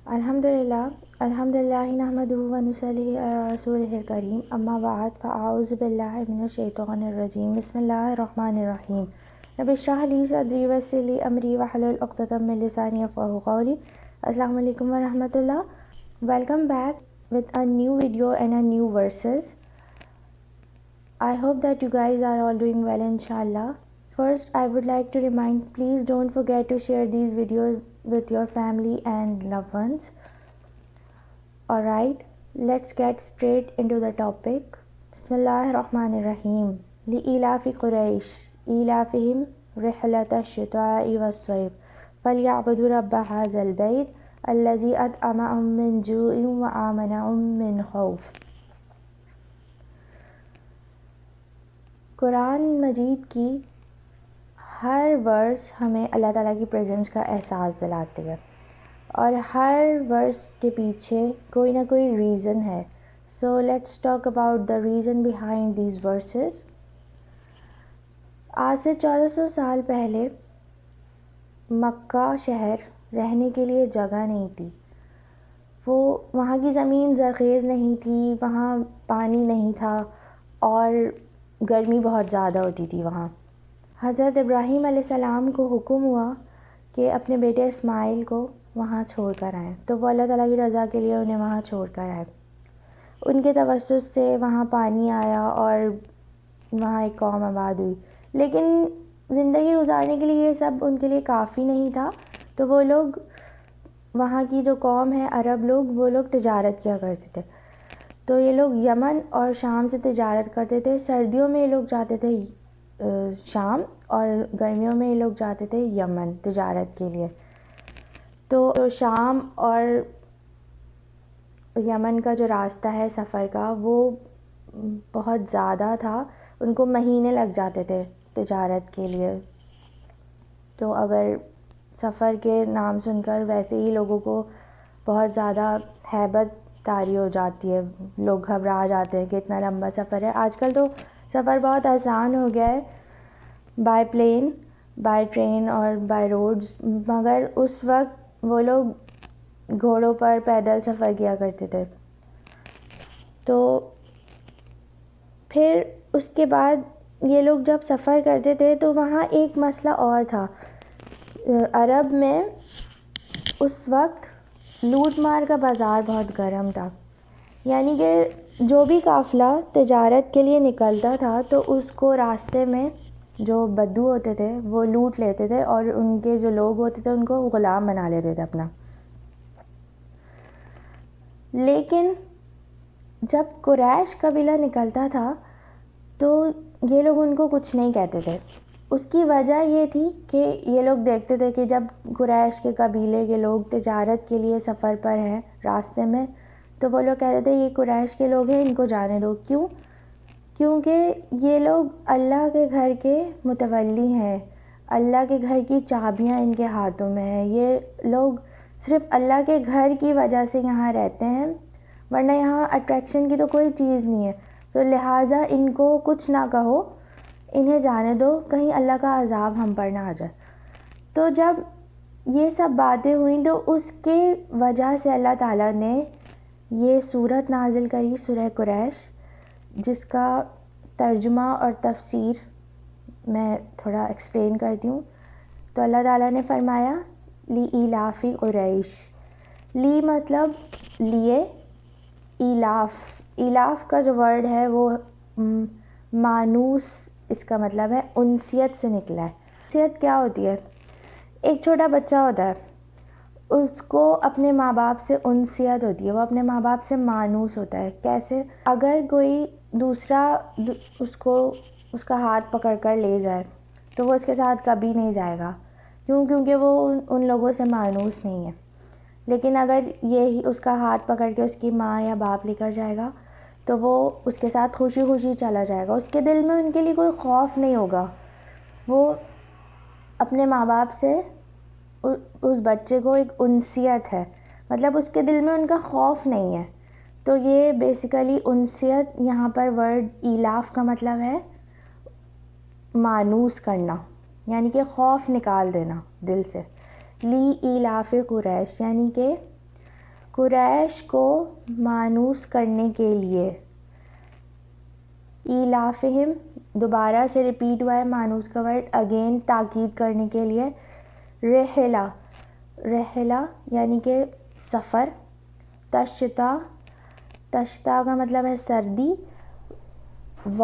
الحمدللہ نحمدہ و نصلی علی رسولہ الکریم اما بعد فاعوذ باللہ من الشیطان الرجیم بسم اللہ الرحمن الرحیم رب اشرح لی صدری ویسر لی امری واحلل عقدۃ من لسانی یفقہوا قولی. السلام علیکم ورحمۃ اللہ. Welcome back with a new video and a new verses. I hope that you guys are all doing well inshallah. First, I would like to remind, please don't forget to share these videos with your family and loved ones. Alright, let's get straight into the topic. Bismillahirrahmanirrahim. لإيلاف قريش إيلافهم رحلة الشتاء والصيف فليعبدوا رب هذا البيت الذي أطعمهم من جوع وآمنهم من خوف. قرآن مجید کی ہر ورس ہمیں اللہ تعالیٰ کی پریزنس کا احساس دلاتے ہیں، اور ہر ورس کے پیچھے کوئی نہ کوئی ریزن ہے. So let's talk about the reason behind these verses. آج سے 1400 سال پہلے مکہ شہر رہنے کے لیے جگہ نہیں تھی. وہاں کی زمین زرخیز نہیں تھی، وہاں پانی نہیں تھا، اور گرمی بہت زیادہ ہوتی تھی وہاں. حضرت ابراہیم علیہ السلام کو حکم ہوا کہ اپنے بیٹے اسماعیل کو وہاں چھوڑ کر آئیں، تو وہ اللہ تعالیٰ کی رضا کے لیے انہیں وہاں چھوڑ کر آئے. ان کے توسط سے وہاں پانی آیا اور وہاں ایک قوم آباد ہوئی. لیکن زندگی گزارنے کے لیے یہ سب ان کے لیے کافی نہیں تھا، تو وہ لوگ، وہاں کی جو قوم ہے عرب لوگ، وہ لوگ تجارت کیا کرتے تھے. تو یہ لوگ یمن اور شام سے تجارت کرتے تھے. سردیوں میں یہ لوگ جاتے تھے شام، اور گرمیوں میں یہ لوگ جاتے تھے یمن تجارت کے لیے. تو شام اور یمن کا جو راستہ ہے سفر کا، وہ بہت زیادہ تھا، ان کو مہینے لگ جاتے تھے تجارت کے لیے. تو اگر سفر کے نام سن کر ویسے ہی لوگوں کو بہت زیادہ ہیبت طاری ہو جاتی ہے، لوگ گھبرا جاتے ہیں کہ اتنا لمبا سفر ہے. آج کل تو سفر بہت آسان ہو گیا ہے، بائی پلین، بائی ٹرین اور بائی روڈز، مگر اس وقت وہ لوگ گھوڑوں پر پیدل سفر کیا کرتے تھے. تو پھر اس کے بعد یہ لوگ جب سفر کرتے تھے تو وہاں ایک مسئلہ اور تھا. عرب میں اس وقت لوٹ مار کا بازار بہت گرم تھا، یعنی کہ جو بھی قافلہ تجارت کے لیے نکلتا تھا تو اس کو راستے میں جو بدو ہوتے تھے وہ لوٹ لیتے تھے، اور ان کے جو لوگ ہوتے تھے ان کو غلام بنا لیتے تھے اپنا. لیکن جب قریش قبیلہ نکلتا تھا تو یہ لوگ ان کو کچھ نہیں کہتے تھے. اس کی وجہ یہ تھی کہ یہ لوگ دیکھتے تھے کہ جب قریش کے قبیلے کے لوگ تجارت کے لیے سفر پر ہیں راستے میں، تو وہ لوگ کہتے تھے یہ قریش کے لوگ ہیں، ان کو جانے دو. کیونکہ یہ لوگ اللہ کے گھر کے متولی ہیں، اللہ کے گھر کی چابیاں ان کے ہاتھوں میں ہیں. یہ لوگ صرف اللہ کے گھر کی وجہ سے یہاں رہتے ہیں، ورنہ یہاں اٹریکشن کی تو کوئی چیز نہیں ہے. تو لہٰذا ان کو کچھ نہ کہو، انہیں جانے دو، کہیں اللہ کا عذاب ہم پر نہ آ جائے. تو جب یہ سب باتیں ہوئیں تو اس کے وجہ سے اللہ تعالیٰ نے یہ سورت نازل کری، سورہ قریش، جس کا ترجمہ اور تفسیر میں تھوڑا ایکسپلین کرتی ہوں. تو اللہ تعالیٰ نے فرمایا لإیلاف قریش. لی مطلب لیے، ایلاف کا جو ورڈ ہے وہ مانوس، اس کا مطلب ہے انسیت سے نکلا ہے. انسیت کیا ہوتی ہے؟ ایک چھوٹا بچہ ہوتا ہے، اس کو اپنے ماں باپ سے انسیت ہوتی ہے، وہ اپنے ماں باپ سے مانوس ہوتا ہے. کیسے؟ اگر کوئی دوسرا اس کا ہاتھ پکڑ کر لے جائے تو وہ اس کے ساتھ کبھی نہیں جائے گا. کیونکہ وہ ان لوگوں سے مانوس نہیں ہے. لیکن اگر یہی اس کا ہاتھ پکڑ کے اس کی ماں یا باپ لے کر جائے گا تو وہ اس کے ساتھ خوشی خوشی چلا جائے گا. اس کے دل میں ان کے لیے کوئی خوف نہیں ہوگا. وہ اپنے ماں باپ سے، اس بچے کو ایک انسیت ہے، مطلب اس کے دل میں ان کا خوف نہیں ہے. تو یہ بیسیکلی انسیت، یہاں پر ورڈ ایلاف کا مطلب ہے مانوس کرنا، یعنی کہ خوف نکال دینا دل سے. لی ایلاف قریش، یعنی کہ قریش کو مانوس کرنے کے لیے، ایلافہم دوبارہ سے ریپیٹ ہوا ہے مانوس کا ورڈ، اگین تاکید کرنے کے لیے، رحلہ رحلہ یعنی کہ سفر، تشتا تشتا کا مطلب ہے سردی، و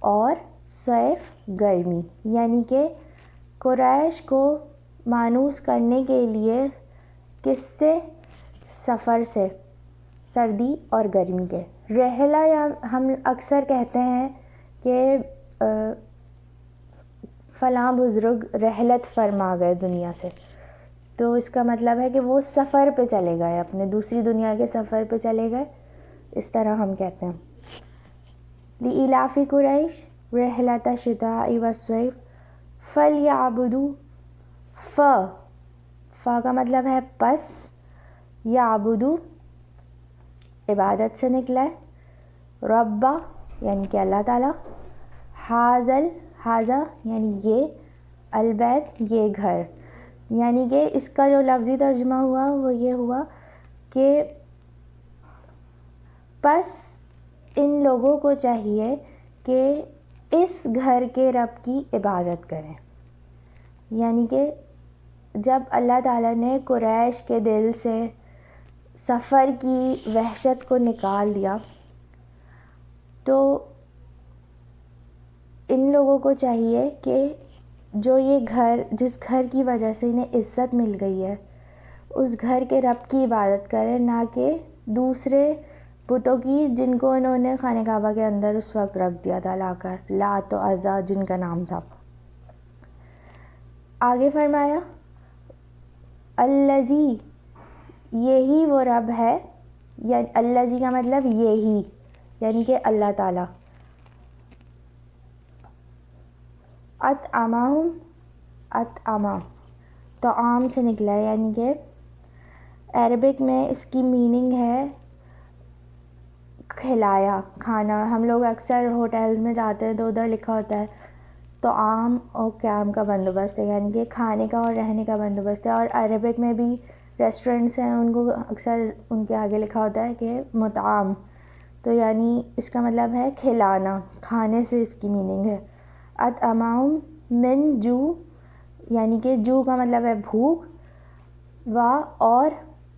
اور صیف گرمی، یعنی کہ قریش کو مانوس کرنے کے لیے کس سے؟ سفر سے، سردی اور گرمی کے۔ رحلہ یا ہم اکثر کہتے ہیں کہ فلاں بزرگ رحلت فرما گئے دنیا سے، تو اس کا مطلب ہے کہ وہ سفر پہ چلے گئے، اپنے دوسری دنیا کے سفر پہ چلے گئے، اس طرح ہم کہتے ہیں۔ لإیلاف قریش رحلۃ الشتاء والصیف فلیعبدوا، فا کا مطلب ہے پس، یعبدو عبادت سے نکلا ہے، ربا یعنی کہ اللہ تعالیٰ، حاذا یعنی یہ، البیت یہ گھر، یعنی کہ اس کا جو لفظی ترجمہ ہوا وہ یہ ہوا کہ پس ان لوگوں کو چاہیے کہ اس گھر کے رب کی عبادت کریں، یعنی کہ جب اللہ تعالیٰ نے قریش کے دل سے سفر کی وحشت کو نکال دیا تو ان لوگوں کو چاہیے کہ جو یہ گھر، جس گھر کی وجہ سے انہیں عزت مل گئی ہے، اس گھر کے رب کی عبادت کریں، نہ کہ دوسرے بتوں کی جن کو انہوں نے خانہ کعبہ کے اندر اس وقت رکھ دیا تھا لا کر، لات و عزا جن کا نام تھا۔ آگے فرمایا الذی، یہی وہ رب ہے، یعنی الذی کا مطلب یہی، یعنی کہ اللہ تعالیٰ، اطعمہم، اطعمہ طعام سے نکلا ہے، یعنی کہ عربک میں اس کی میننگ ہے کھلایا، کھانا۔ ہم لوگ اکثر ہوٹلز میں جاتے ہیں تو ادھر لکھا ہوتا ہے طعام اور قیام کا بندوبست ہے، یعنی کہ کھانے کا اور رہنے کا بندوبست ہے، اور عربک میں بھی ریسٹورنٹس ہیں ان کو اکثر ان کے آگے لکھا ہوتا ہے کہ مطعم، تو یعنی اس کا مطلب ہے کھلانا، کھانے سے اس کی میننگ ہے۔ اطعمہم من جو، یعنی کہ جو کا مطلب ہے بھوک، و اور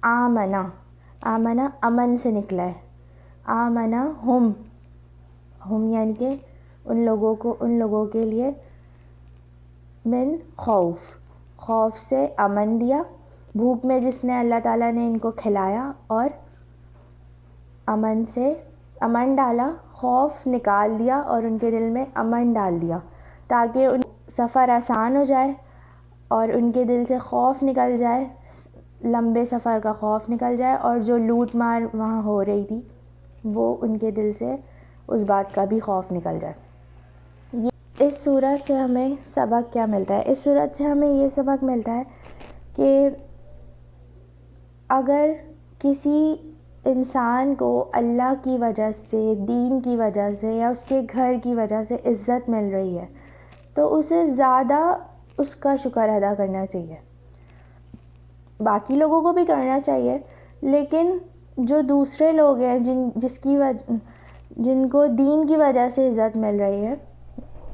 آمنہ، آمنہ امن سے نکلا ہے، آمنہ ہم یعنی کہ ان لوگوں کو، ان لوگوں کے لیے، من خوف، خوف سے امن دیا، بھوک میں جس نے اللہ تعالیٰ نے ان کو کھلایا، اور امن سے امن ڈالا، خوف نکال دیا اور ان کے دل میں امن ڈال دیا تاکہ ان سفر آسان ہو جائے اور ان کے دل سے خوف نکل جائے، لمبے سفر کا خوف نکل جائے، اور جو لوٹ مار وہاں ہو رہی تھی وہ ان کے دل سے اس بات کا بھی خوف نکل جائے۔ اس صورت سے ہمیں سبق کیا ملتا ہے؟ اس صورت سے ہمیں یہ سبق ملتا ہے کہ اگر کسی انسان کو اللہ کی وجہ سے، دین کی وجہ سے یا اس کے گھر کی وجہ سے عزت مل رہی ہے تو اسے زیادہ اس کا شکر ادا کرنا چاہیے، باقی لوگوں کو بھی کرنا چاہیے، لیکن جو دوسرے لوگ ہیں جن کو دین کی وجہ سے عزت مل رہی ہے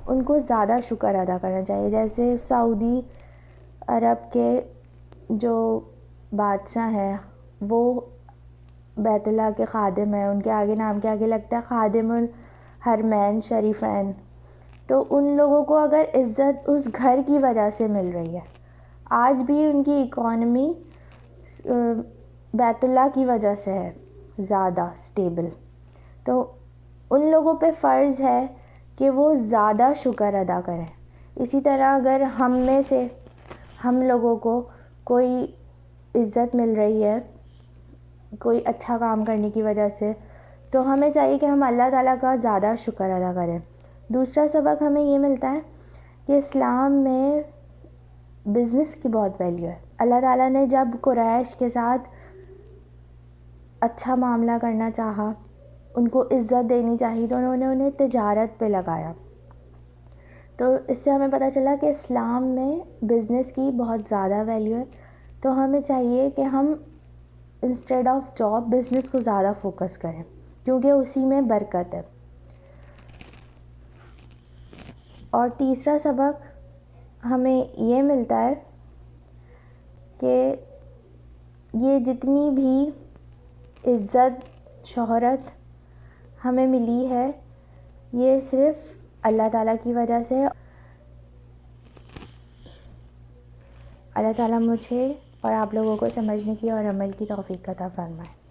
ان کو زیادہ شکر ادا کرنا چاہیے۔ جیسے سعودی عرب کے جو بادشاہ ہیں وہ بیت اللہ کے خادم ہیں، ان کے آگے نام کے آگے لگتا ہے خادم الحرمین شریفین، تو ان لوگوں کو اگر عزت اس گھر کی وجہ سے مل رہی ہے، آج بھی ان کی اکانومی بیت اللہ کی وجہ سے ہے زیادہ سٹیبل، تو ان لوگوں پہ فرض ہے کہ وہ زیادہ شکر ادا کریں۔ اسی طرح اگر ہم میں سے ہم لوگوں کو کوئی عزت مل رہی ہے کوئی اچھا کام کرنے کی وجہ سے، تو ہمیں چاہیے کہ ہم اللہ تعالیٰ کا زیادہ شکر ادا کریں۔ دوسرا سبق ہمیں یہ ملتا ہے کہ اسلام میں بزنس کی بہت ویلیو ہے۔ اللہ تعالیٰ نے جب قریش کے ساتھ اچھا معاملہ کرنا چاہا، ان کو عزت دینی چاہی، تو انہوں نے انہیں تجارت پہ لگایا، تو اس سے ہمیں پتہ چلا کہ اسلام میں بزنس کی بہت زیادہ ویلیو ہے، تو ہمیں چاہیے کہ ہم انسٹیڈ آف جاب بزنس کو زیادہ فوکس کریں، کیونکہ اسی میں برکت ہے۔ اور تیسرا سبق ہمیں یہ ملتا ہے کہ یہ جتنی بھی عزت شہرت ہمیں ملی ہے یہ صرف اللہ تعالیٰ کی وجہ سے۔ اللہ تعالیٰ مجھے اور آپ لوگوں کو سمجھنے کی اور عمل کی توفیق عطا فرمائے۔